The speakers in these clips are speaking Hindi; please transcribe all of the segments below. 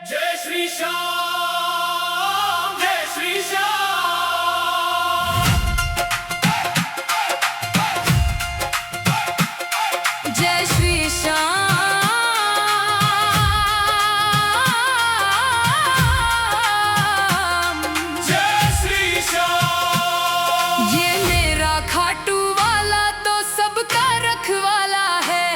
जय श्री श्याम, जय श्री श्याम। जय श्री श्याम, जय श्री श्याम। ये मेरा खाटू वाला तो सबका रखवाला है।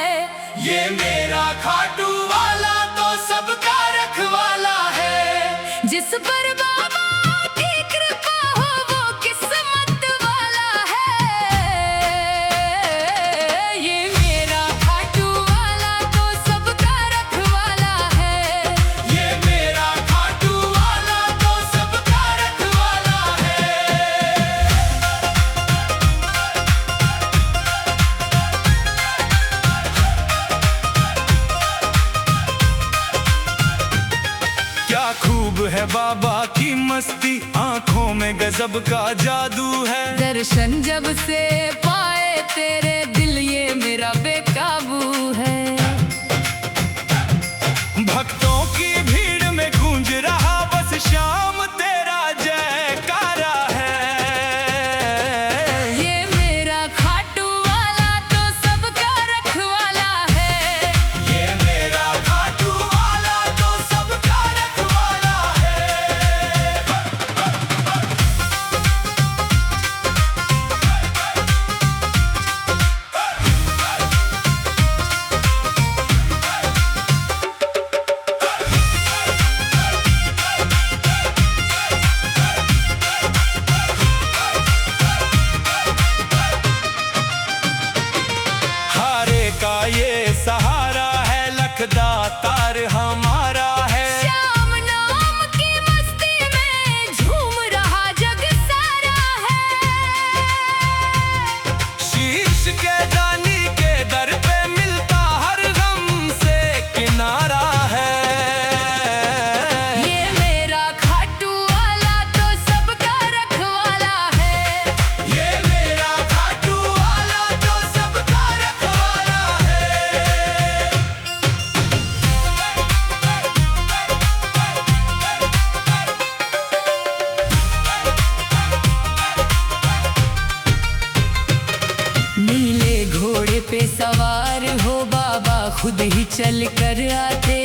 ये मेरा खाटू वाला तो सबका रखवाला है। जिस पर बाबा की कृपा हो वो किस्मत वाला है। ये मेरा खाटू वाला तो सबका रखवाला है। ये मेरा खाटू वाला तो सबका रखवाला है। क्या खूब है बाबा की मस्ती, आंखों में गजब का जादू है। दर्शन जब से पाए तेरे दिल ये मेरा बेकाबू है। भक्तों की भीड़ में गूंज रहा बस श्याम तेरा जयकारा है। ये मेरा खाटू वाला तो सबका रखवाला है। ये मेरा खाटू वाला तो सबका रखवाला है। हारे का ये सहारा है, लखदातार हमारा है। श्याम नाम की मस्ती में झूम रहा जग सारा है। शीश के दानी के दर पे मिलता हर गम से किनारा है। ये मेरा खाटू वाला तो सबका रखवाला है। ये मेरा खाटू वाला तो सबका रखवाला है। नीले घोड़े पे सवार हो बाबा खुद ही चल कर आते।